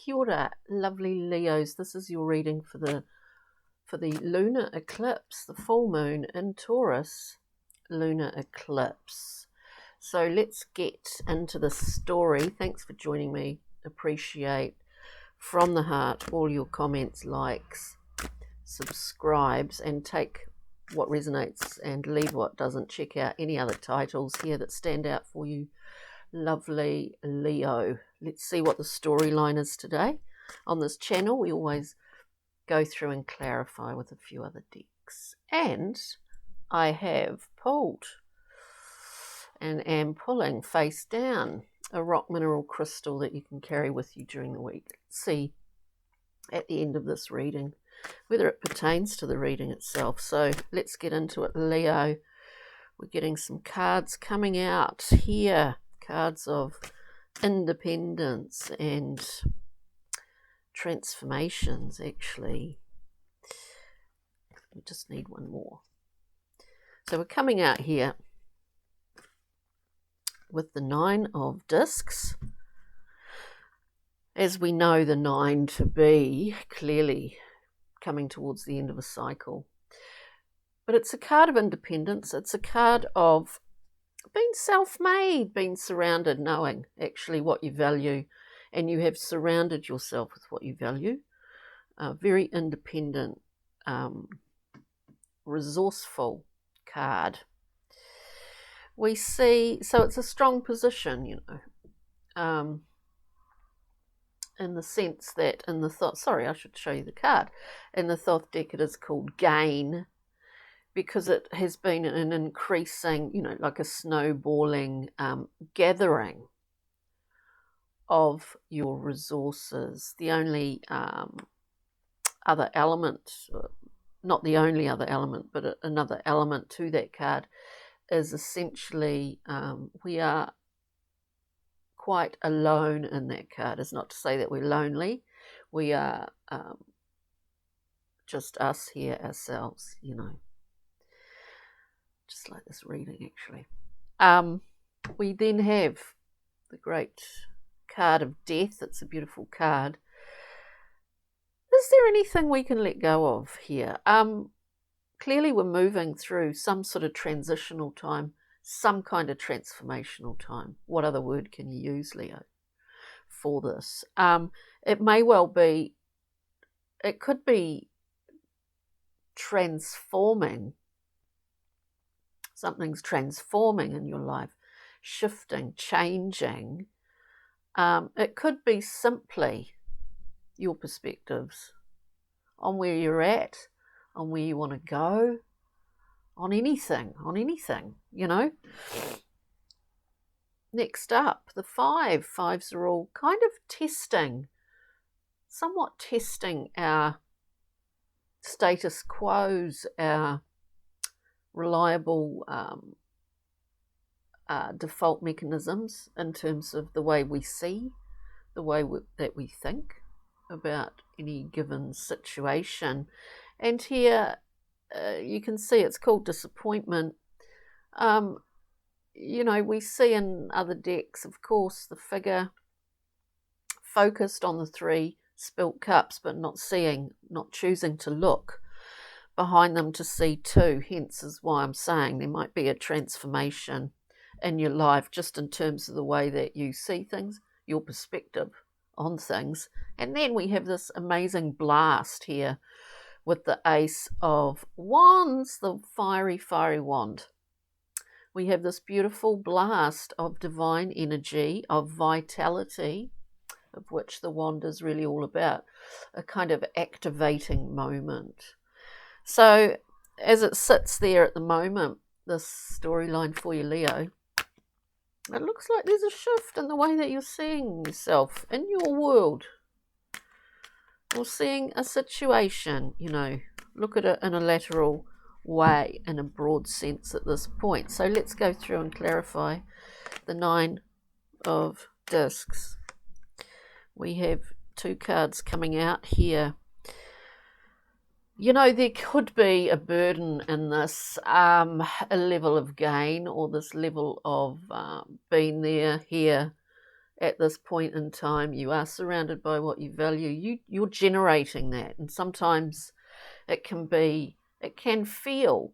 Kia ora, lovely Leos. This is your reading for the lunar eclipse, the full moon in Taurus lunar eclipse. So let's get into the story. Thanks for joining me. Appreciate from the heart all your comments, likes, subscribes, and take what resonates and leave what doesn't. Check out any other titles here that stand out for you, lovely Leo. Let's see what the storyline is today. On this channel, we always go through and clarify with a few other decks. And I have pulled and am pulling face down a rock mineral crystal that you can carry with you during the week. Let's see at the end of this reading whether it pertains to the reading itself. So let's get into it, Leo. We're getting some cards coming out here, cards of independence and transformations, actually. We just need one more. So we're coming out here with the Nine of Discs. As we know the Nine to be, clearly coming towards the end of a cycle. But it's a card of independence. It's a card of being self-made, being surrounded, knowing actually what you value, and you have surrounded yourself with what you value. A very independent, resourceful card. We see, so it's a strong position, you know, in the sense that in the Thoth, sorry, I should show you the card. In the Thoth deck it is called Gain, because it has been an increasing, you know, like a snowballing gathering of your resources. The only other element, not the only other element, but another element to that card is essentially we are quite alone in that card. It's not to say that we're lonely. We are just us here ourselves, you know. Just like this reading, actually. We then have the great card of Death. It's a beautiful card. Is there anything we can let go of here? Clearly we're moving through some sort of transitional time, some kind of transformational time. What other word can you use, Leo, for this? It may well be, it could be transforming. Something's transforming in your life, shifting, changing. It could be simply your perspectives on where you're at, on where you want to go, on anything, you know. Next up, the five. Fives are all kind of testing, somewhat testing our status quos, our reliable default mechanisms in terms of the way we see, the way that we think about any given situation. And here you can see it's called disappointment. You know, we see in other decks, of course, the figure focused on the three spilt cups, but not choosing to look behind them to see two. Hence is why I'm saying there might be a transformation in your life just in terms of the way that you see things, your perspective on things. And then we have this amazing blast here with the Ace of Wands, the fiery wand. We have this beautiful blast of divine energy, of vitality, of which the wand is really all about, a kind of activating moment. So as it sits there at the moment, this storyline for you, Leo, it looks like there's a shift in the way that you're seeing yourself in your world, or seeing a situation, you know. Look at it in a lateral way, in a broad sense at this point. So let's go through and clarify the Nine of Discs. We have two cards coming out here. You know, there could be a burden in this, a level of gain, or this level of being there, here, at this point in time. You are surrounded by what you value. You're generating that, and sometimes it can feel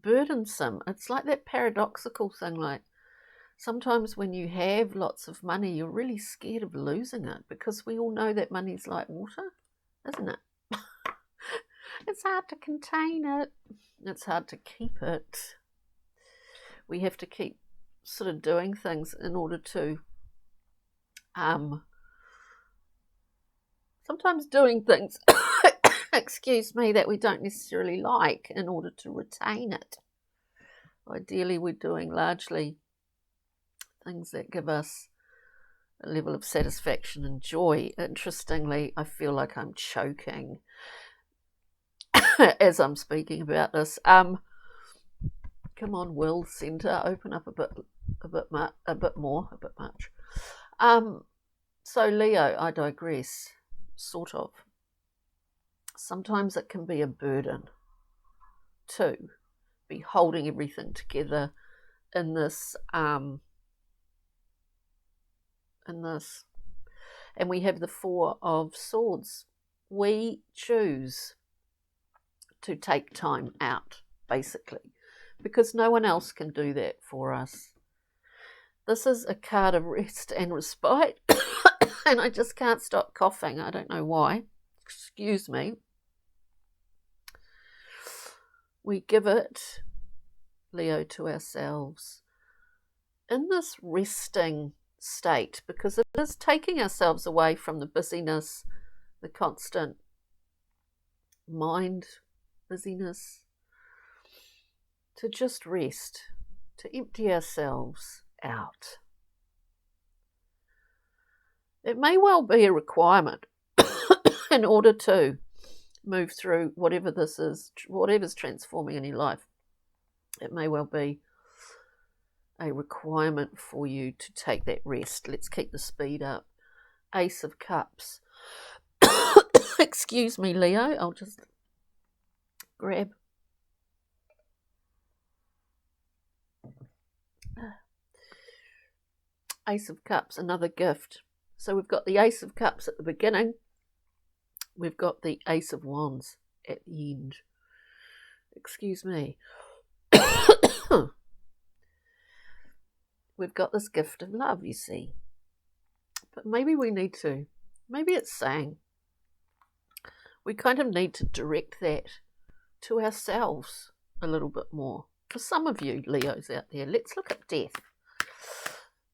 burdensome. It's like that paradoxical thing, like sometimes when you have lots of money, you're really scared of losing it, because we all know that money's like water, isn't it? It's hard to contain it. It's hard to keep it. We have to keep sort of doing things in order to sometimes doing things excuse me, that we don't necessarily like in order to retain it. Ideally, we're doing largely things that give us a level of satisfaction and joy. Interestingly, I feel like I'm choking as I'm speaking about this. Come on, Will Centre, open up a bit much. So Leo, I digress, sort of. Sometimes it can be a burden to be holding everything together in this, and we have the Four of Swords. We choose to take time out, basically, because no one else can do that for us. This is a card of rest and respite, and I just can't stop coughing. I don't know why. Excuse me. We give it, Leo, to ourselves in this resting state, because it is taking ourselves away from the busyness, the constant mind busyness, to just rest, to empty ourselves out. It may well be a requirement in order to move through whatever this is, whatever's transforming in your life. It may well be a requirement for you to take that rest. Let's keep the speed up. Ace of Cups. Excuse me, Leo. I'll just grab. Ace of Cups, another gift. So we've got the Ace of Cups at the beginning. We've got the Ace of Wands at the end. Excuse me. We've got this gift of love, you see. But maybe it's saying we kind of need to direct that to ourselves a little bit more. For some of you Leos out there, let's look at Death.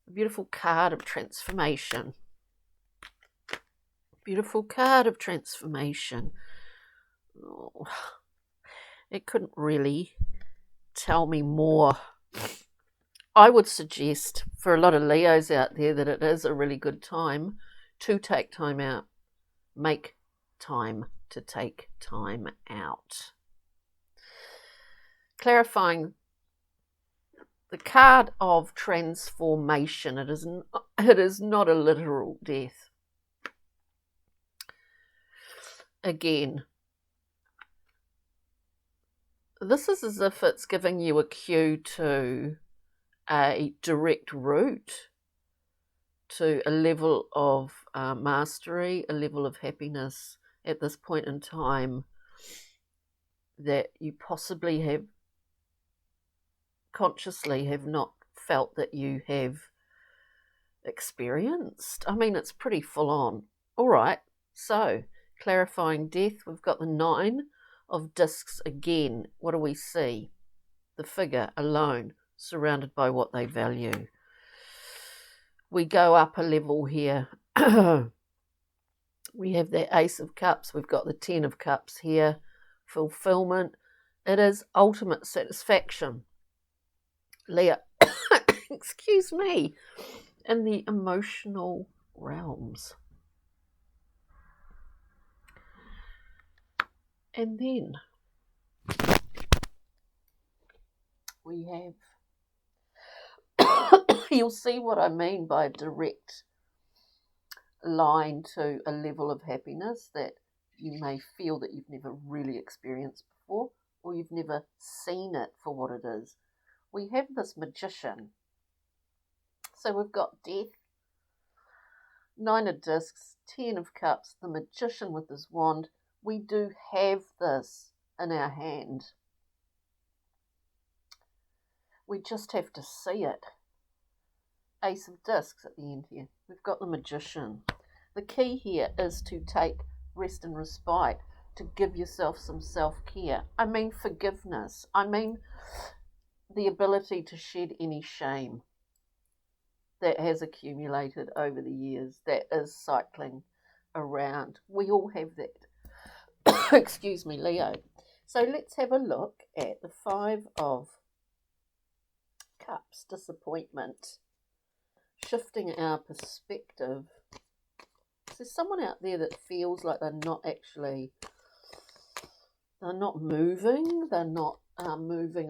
A beautiful card of transformation. Beautiful card of transformation. Oh, it couldn't really tell me more. I would suggest for a lot of Leos out there that it is a really good time to take time out. Make time to take time out. Clarifying the card of transformation. It is not a literal death. Again, this is as if it's giving you a cue to a direct route to a level of mastery, a level of happiness at this point in time that you possibly have consciously have not felt that you have experienced. I mean, it's pretty full on. All right, so clarifying death, we've got the Nine of Discs again. What do we see? The figure alone, surrounded by what they value. We go up a level here. We have the Ace of Cups. We've got the Ten of Cups here. Fulfillment. It is ultimate satisfaction. Leo, excuse me, in the emotional realms. And then we have, you'll see what I mean by a direct line to a level of happiness that you may feel that you've never really experienced before, or you've never seen it for what it is. We have this Magician So we've got Death, Nine of Discs, Ten of Cups, the Magician with his wand. We do have this in our hand. We just have to see it. Ace of Discs at the end here. We've got the Magician. The key here is to take rest and respite, to give yourself some self-care. I mean forgiveness. I mean the ability to shed any shame that has accumulated over the years, that is cycling around. We all have that. Excuse me, Leo. So let's have a look at the Five of Cups, disappointment, shifting our perspective. There's someone out there that feels like they're not moving,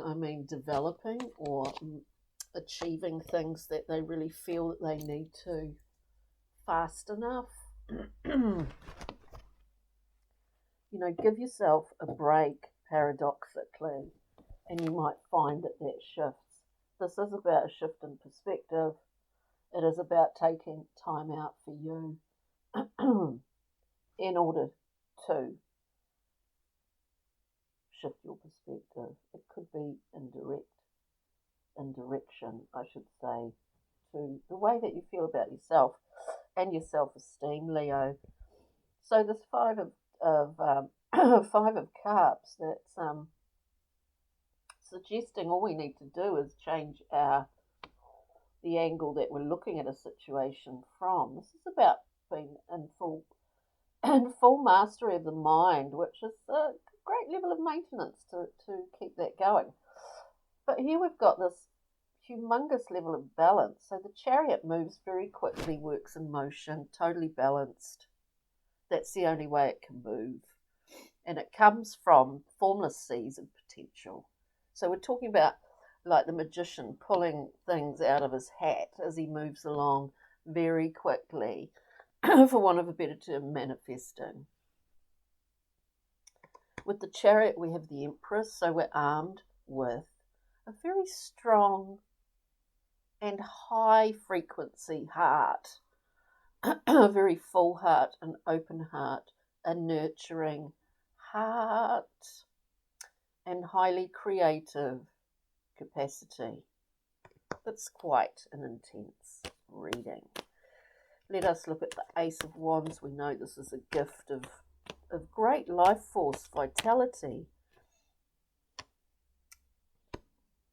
I mean developing or achieving things that they really feel that they need to fast enough. Give yourself a break, paradoxically, and you might find that shifts. This is about a shift in perspective. It is about taking time out for you in order to shift your perspective. It could be in direction, I should say, to the way that you feel about yourself and your self-esteem, Leo. So this Five of Cups, that's suggesting all we need to do is change the angle that we're looking at a situation from. This is about being in full mastery of the mind, which is a great level of maintenance to keep that going. But here we've got this humongous level of balance. So the Chariot moves very quickly, works in motion, totally balanced. That's the only way it can move. And it comes from formless seas of potential. So we're talking about like the magician pulling things out of his hat as he moves along very quickly, for want of a better term, manifesting. With the Chariot, we have the Empress, so we're armed with a very strong and high frequency heart, a very full heart, an open heart, a nurturing heart, and highly creative capacity. That's quite an intense reading. Let us look at the Ace of Wands. We know this is a gift of great life force, vitality.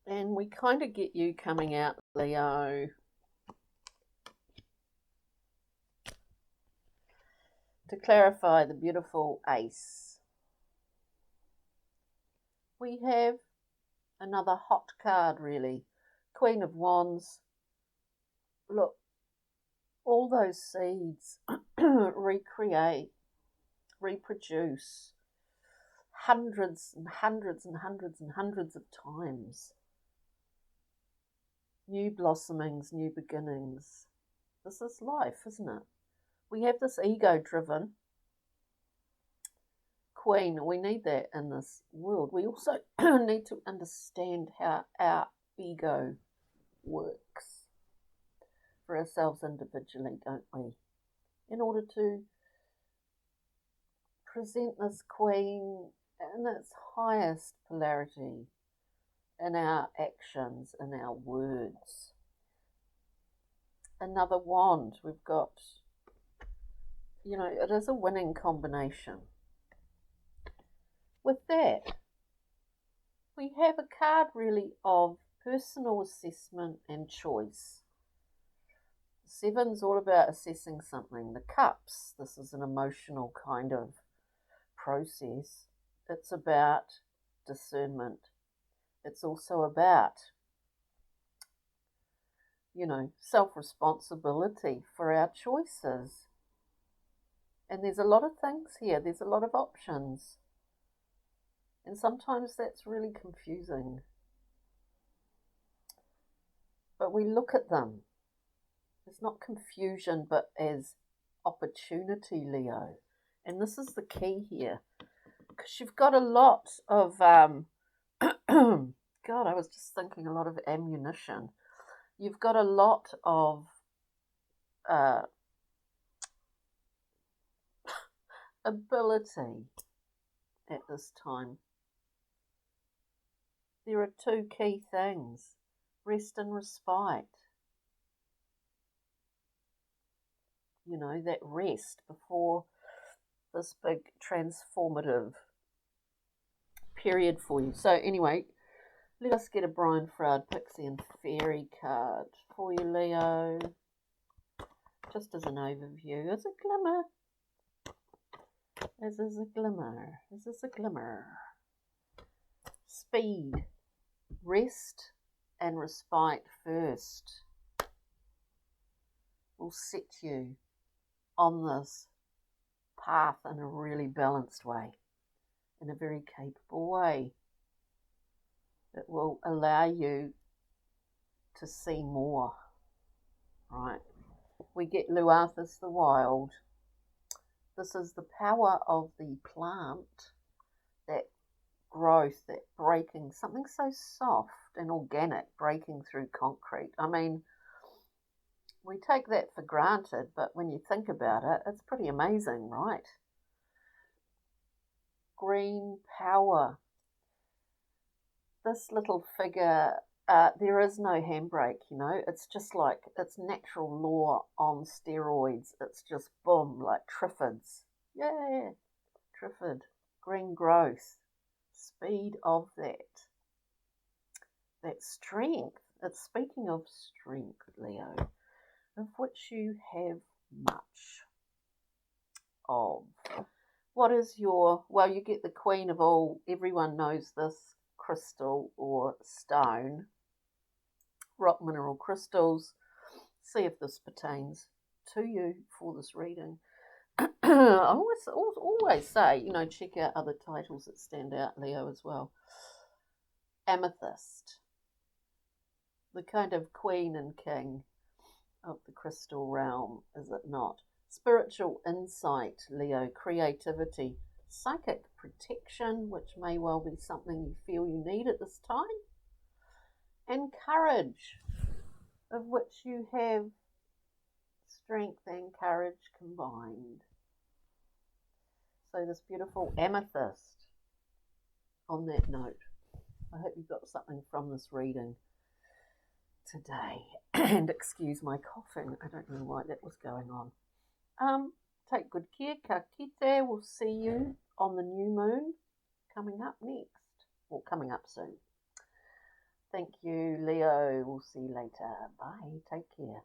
And we kind of get you coming out, Leo. To clarify the beautiful Ace, we have another hot card, really. Queen of Wands. Look, all those seeds recreate, reproduce hundreds and hundreds and hundreds and hundreds of times. New blossomings, new beginnings. This is life, isn't it? We have this ego-driven queen. We need that in this world. We also need to understand how our ego works for ourselves individually, don't we? In order to present this queen in its highest polarity in our actions, in our words. Another wand. We've got, it is a winning combination. With that, we have a card really of personal assessment and choice. Seven's all about assessing something. The Cups, this is an emotional kind of process. It's about discernment. It's also about, self-responsibility for our choices. And there's a lot of things here. There's a lot of options. And sometimes that's really confusing. But we look at them. It's not confusion, but as opportunity, Leo. And this is the key here. Because you've got a lot of, God, I was just thinking a lot of ammunition. You've got a lot of ability at this time. There are two key things: rest and respite. You know, that rest before this big transformative period for you. So, anyway, let us get a Brian Froud Pixie and Fairy card for you, Leo. Just as an overview, as a glimmer. As is a glimmer. As is a glimmer. Speed. Rest and respite first will set you on this path in a really balanced way, in a very capable way. It will allow you to see more, right? We get Luarthus the Wild. This is the power of the plant, that growth, that breaking, something so soft and organic breaking through concrete. I mean, we take that for granted, but when you think about it, it's pretty amazing, right? Green power. This little figure, there is no handbrake, you know. It's just like, it's natural law on steroids. It's just boom, like Triffids. Yeah, Triffid. Green growth. Speed of that. That strength. It's speaking of strength, Leo, of which you have much of. What is your, well, you get the queen of all, everyone knows this, crystal or stone, rock mineral crystals. See if this pertains to you for this reading. I always say, you know, check out other titles that stand out, Leo, as well. Amethyst, the kind of queen and king of the crystal realm, is it not? Spiritual insight, Leo, creativity, psychic protection, which may well be something you feel you need at this time, and courage, of which you have strength and courage combined. So this beautiful amethyst. On that note, I hope you got something from this reading today. And excuse my coughing, I don't know why that was going on. Take good care, ka kite. We'll see you on the new moon coming up next, or coming up soon. Thank you, Leo. We'll see you later. Bye. Take care.